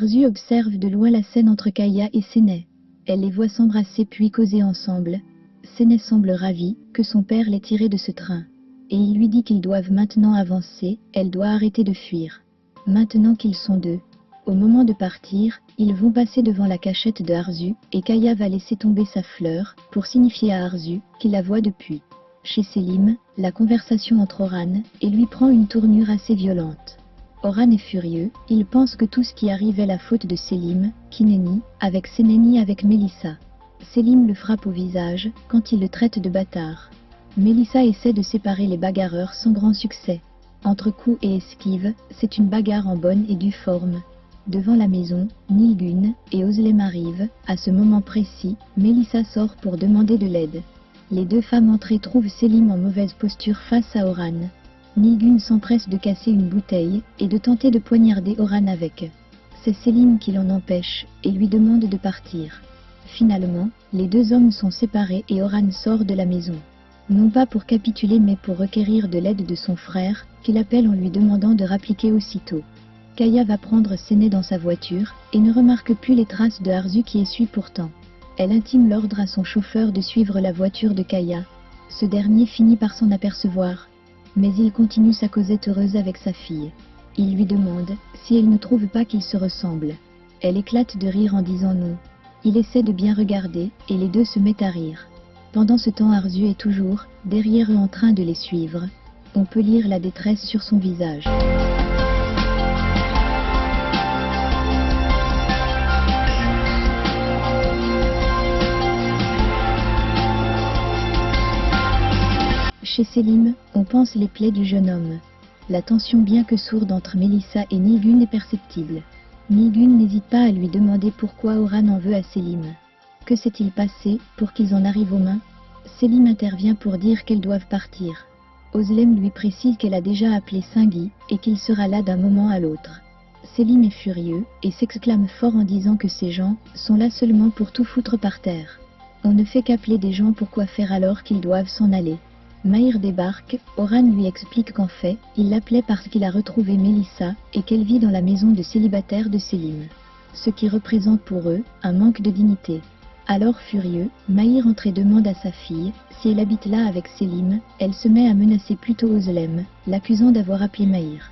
Arzu observe de loin la scène entre Kaya et Séné. Elle les voit s'embrasser puis causer ensemble. Séné semble ravi que son père l'ait tiré de ce train. Et il lui dit qu'ils doivent maintenant avancer, elle doit arrêter de fuir. Maintenant qu'ils sont deux. Au moment de partir, ils vont passer devant la cachette de Arzu, et Kaya va laisser tomber sa fleur, pour signifier à Arzu qu'il la voit depuis. Chez Selim, la conversation entre Orhan et lui prend une tournure assez violente. Orhan est furieux, il pense que tout ce qui arrive est la faute de Selim, qui n'est ni avec Séné ni avec Mélissa. Selim le frappe au visage, quand il le traite de bâtard. Mélissa essaie de séparer les bagarreurs sans grand succès. Entre coups et esquives, c'est une bagarre en bonne et due forme. Devant la maison, Nilgun et Özlem arrivent. À ce moment précis, Mélissa sort pour demander de l'aide. Les deux femmes entrées trouvent Selim en mauvaise posture face à Orhan. Nilgun s'empresse de casser une bouteille et de tenter de poignarder Orhan avec. C'est Selim qui l'en empêche et lui demande de partir. Finalement, les deux hommes sont séparés et Orhan sort de la maison. Non pas pour capituler mais pour requérir de l'aide de son frère, qu'il appelle en lui demandant de rappliquer aussitôt. Kaya va prendre Séné dans sa voiture et ne remarque plus les traces de Arzu qui essuie pourtant. Elle intime l'ordre à son chauffeur de suivre la voiture de Kaya. Ce dernier finit par s'en apercevoir. Mais il continue sa causette heureuse avec sa fille. Il lui demande si elle ne trouve pas qu'ils se ressemblent. Elle éclate de rire en disant non. Il essaie de bien regarder et les deux se mettent à rire. Pendant ce temps, Arzu est toujours derrière eux en train de les suivre. On peut lire la détresse sur son visage. Chez Selim, on pense les plaies du jeune homme. La tension bien que sourde entre Mélissa et Nilgun est perceptible. Nilgun n'hésite pas à lui demander pourquoi Orhan en veut à Selim. Que s'est-il passé pour qu'ils en arrivent aux mains? Selim intervient pour dire qu'elles doivent partir. Özlem lui précise qu'elle a déjà appelé Singhi et qu'il sera là d'un moment à l'autre. Selim est furieux et s'exclame fort en disant que ces gens sont là seulement pour tout foutre par terre. On ne fait qu'appeler des gens pour quoi faire alors qu'ils doivent s'en aller. Mahir débarque, Orhan lui explique qu'en fait, il l'appelait parce qu'il a retrouvé Mélissa et qu'elle vit dans la maison de célibataire de Selim. Ce qui représente pour eux un manque de dignité. Alors furieux, Mahir entre et demande à sa fille si elle habite là avec Selim. Elle se met à menacer plutôt Özlem, l'accusant d'avoir appelé Mahir.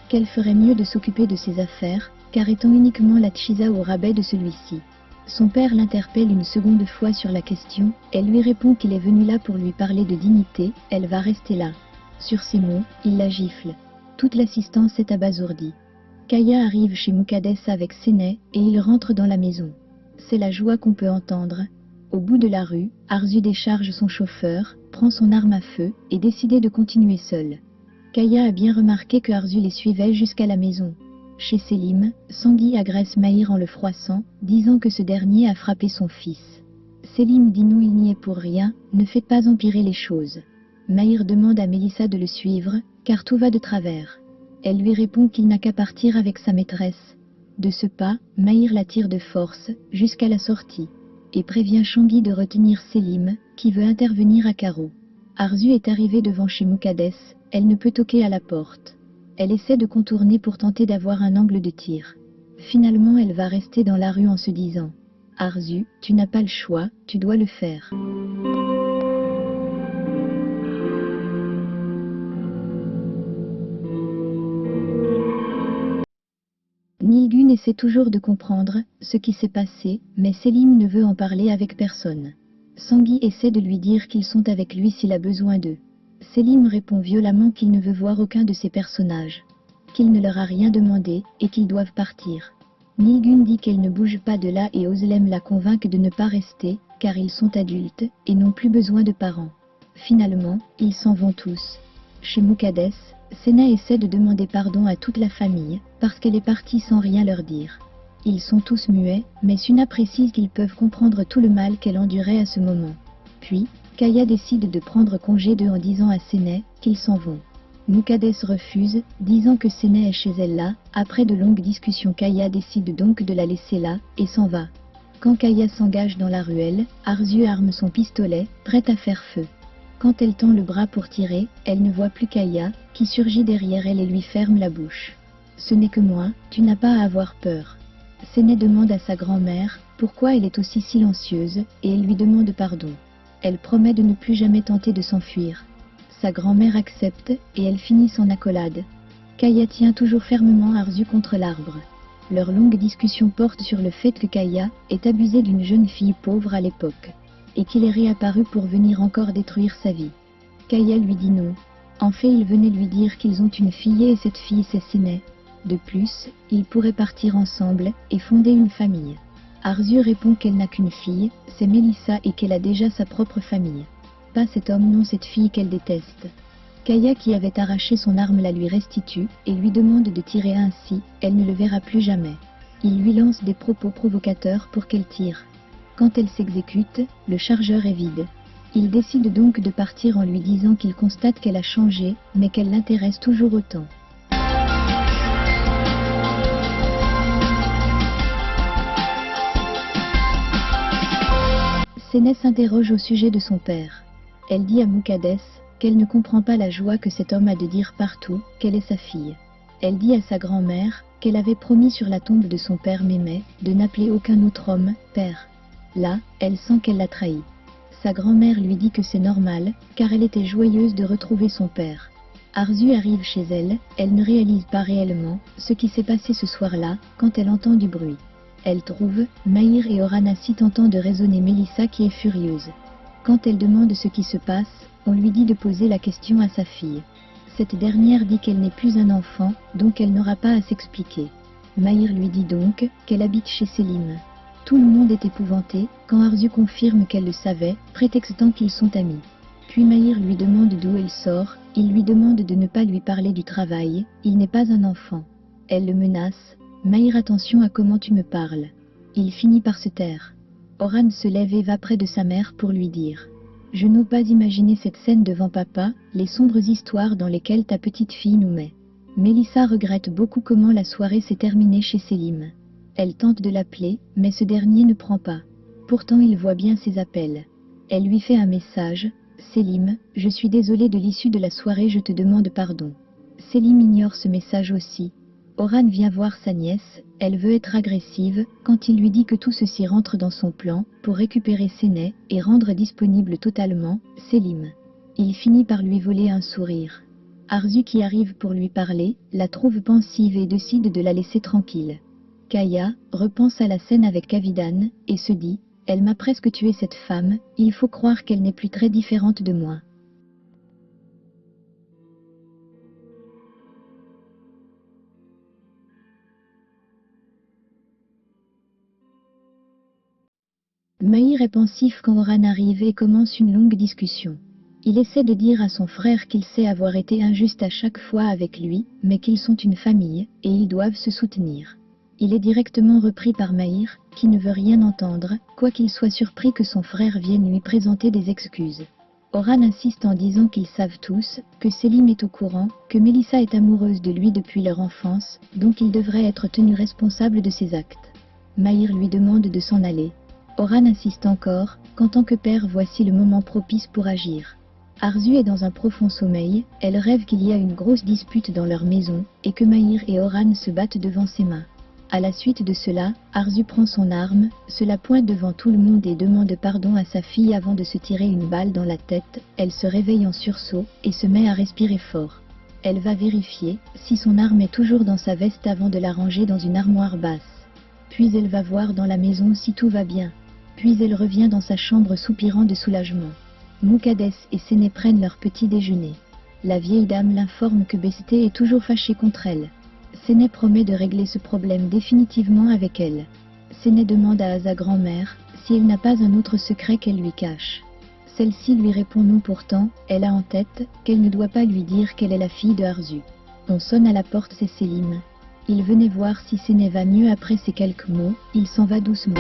Qu'elle ferait mieux de s'occuper de ses affaires, car étant uniquement la tchisa au rabais de celui-ci. Son père l'interpelle une seconde fois sur la question, elle lui répond qu'il est venu là pour lui parler de dignité, elle va rester là. Sur ces mots, il la gifle. Toute l'assistance est abasourdie. Kaya arrive chez Muqaddes avec Séné et il rentre dans la maison. C'est la joie qu'on peut entendre. Au bout de la rue, Arzu décharge son chauffeur, prend son arme à feu et décide de continuer seul. Kaya a bien remarqué que Arzu les suivait jusqu'à la maison. Chez Selim, Sanghi agresse Mahir en le froissant, disant que ce dernier a frappé son fils. Selim dit non, il n'y est pour rien, ne faites pas empirer les choses. Mahir demande à Mélissa de le suivre, car tout va de travers. Elle lui répond qu'il n'a qu'à partir avec sa maîtresse. De ce pas, Mahir la tire de force, jusqu'à la sortie, et prévient Sanghi de retenir Selim, qui veut intervenir à carreau. Arzu est arrivée devant chez Muqaddes, elle ne peut toquer à la porte. Elle essaie de contourner pour tenter d'avoir un angle de tir. Finalement, elle va rester dans la rue en se disant « Arzu, tu n'as pas le choix, tu dois le faire ». Nilgun essaie toujours de comprendre ce qui s'est passé, mais Selim ne veut en parler avec personne. Sanghi essaie de lui dire qu'ils sont avec lui s'il a besoin d'eux. Selim répond violemment qu'il ne veut voir aucun de ces personnages, qu'il ne leur a rien demandé et qu'ils doivent partir. Nilgun dit qu'elle ne bouge pas de là et Özlem la convainc de ne pas rester, car ils sont adultes et n'ont plus besoin de parents. Finalement, ils s'en vont tous. Chez Muqaddes, Séné essaie de demander pardon à toute la famille, parce qu'elle est partie sans rien leur dire. Ils sont tous muets, mais Suna précise qu'ils peuvent comprendre tout le mal qu'elle endurait à ce moment. Puis, Kaya décide de prendre congé d'eux en disant à Séné qu'ils s'en vont. Muqaddes refuse, disant que Séné est chez elle là. Après de longues discussions, Kaya décide donc de la laisser là, et s'en va. Quand Kaya s'engage dans la ruelle, Arzu arme son pistolet, prête à faire feu. Quand elle tend le bras pour tirer, elle ne voit plus Kaya, qui surgit derrière elle et lui ferme la bouche. « Ce n'est que moi, tu n'as pas à avoir peur ». Séné demande à sa grand-mère pourquoi elle est aussi silencieuse et elle lui demande pardon. Elle promet de ne plus jamais tenter de s'enfuir. Sa grand-mère accepte et elle finit en accolade. Kaya tient toujours fermement Arzu contre l'arbre. Leur longue discussion porte sur le fait que Kaya est abusé d'une jeune fille pauvre à l'époque, et qu'il est réapparu pour venir encore détruire sa vie. Kaya lui dit non. En fait, il venait lui dire qu'ils ont une fille et cette fille c'est Séné. De plus, ils pourraient partir ensemble et fonder une famille. Arzu répond qu'elle n'a qu'une fille, c'est Melissa et qu'elle a déjà sa propre famille. Pas cet homme, non cette fille qu'elle déteste. Kaya qui avait arraché son arme la lui restitue et lui demande de tirer ainsi, elle ne le verra plus jamais. Il lui lance des propos provocateurs pour qu'elle tire. Quand elle s'exécute, le chargeur est vide. Il décide donc de partir en lui disant qu'il constate qu'elle a changé, mais qu'elle l'intéresse toujours autant. Séné s'interroge au sujet de son père. Elle dit à Muqaddes qu'elle ne comprend pas la joie que cet homme a de dire partout qu'elle est sa fille. Elle dit à sa grand-mère qu'elle avait promis sur la tombe de son père Mémé de n'appeler aucun autre homme père. Là, elle sent qu'elle l'a trahi. Sa grand-mère lui dit que c'est normal, car elle était joyeuse de retrouver son père. Arzu arrive chez elle, elle ne réalise pas réellement ce qui s'est passé ce soir-là quand elle entend du bruit. Elle trouve Mahir et Orhan assis tentant de raisonner Melissa qui est furieuse. Quand elle demande ce qui se passe, on lui dit de poser la question à sa fille. Cette dernière dit qu'elle n'est plus un enfant, donc elle n'aura pas à s'expliquer. Mahir lui dit donc qu'elle habite chez Selim. Tout le monde est épouvanté quand Arzu confirme qu'elle le savait, prétextant qu'ils sont amis. Puis Mahir lui demande d'où elle sort, il lui demande de ne pas lui parler du travail, il n'est pas un enfant. Elle le menace. Mahir, attention à comment tu me parles. Il finit par se taire. Orhan se lève et va près de sa mère pour lui dire. Je n'ose pas imaginer cette scène devant papa, les sombres histoires dans lesquelles ta petite fille nous met. Melissa regrette beaucoup comment la soirée s'est terminée chez Selim. Elle tente de l'appeler, mais ce dernier ne prend pas. Pourtant il voit bien ses appels. Elle lui fait un message. Selim, je suis désolée de l'issue de la soirée, je te demande pardon. Selim ignore ce message aussi. Orhan vient voir sa nièce, elle veut être agressive, quand il lui dit que tout ceci rentre dans son plan, pour récupérer Séné, et rendre disponible totalement, Selim. Il finit par lui voler un sourire. Arzu qui arrive pour lui parler, la trouve pensive et décide de la laisser tranquille. Kaya repense à la scène avec Kavidan, et se dit, elle m'a presque tué cette femme, il faut croire qu'elle n'est plus très différente de moi. Mahir est pensif quand Orhan arrive et commence une longue discussion. Il essaie de dire à son frère qu'il sait avoir été injuste à chaque fois avec lui, mais qu'ils sont une famille, et ils doivent se soutenir. Il est directement repris par Mahir, qui ne veut rien entendre, quoiqu'il soit surpris que son frère vienne lui présenter des excuses. Orhan insiste en disant qu'ils savent tous, que Selim est au courant, que Melissa est amoureuse de lui depuis leur enfance, donc il devrait être tenu responsable de ses actes. Mahir lui demande de s'en aller. Orhan insiste encore, qu'en tant que père voici le moment propice pour agir. Arzu est dans un profond sommeil, elle rêve qu'il y a une grosse dispute dans leur maison, et que Mahir et Orhan se battent devant ses mains. À la suite de cela, Arzu prend son arme, se la pointe devant tout le monde et demande pardon à sa fille avant de se tirer une balle dans la tête. Elle se réveille en sursaut, et se met à respirer fort. Elle va vérifier si son arme est toujours dans sa veste avant de la ranger dans une armoire basse. Puis elle va voir dans la maison si tout va bien. Puis elle revient dans sa chambre soupirant de soulagement. Muqaddes et Séné prennent leur petit déjeuner. La vieille dame l'informe que Besté est toujours fâché contre elle. Séné promet de régler ce problème définitivement avec elle. Séné demande à sa grand-mère si elle n'a pas un autre secret qu'elle lui cache. Celle-ci lui répond non, pourtant, elle a en tête qu'elle ne doit pas lui dire qu'elle est la fille de Arzu. On sonne à la porte, c'est Selim. Il venait voir si Séné va mieux après ces quelques mots, il s'en va doucement.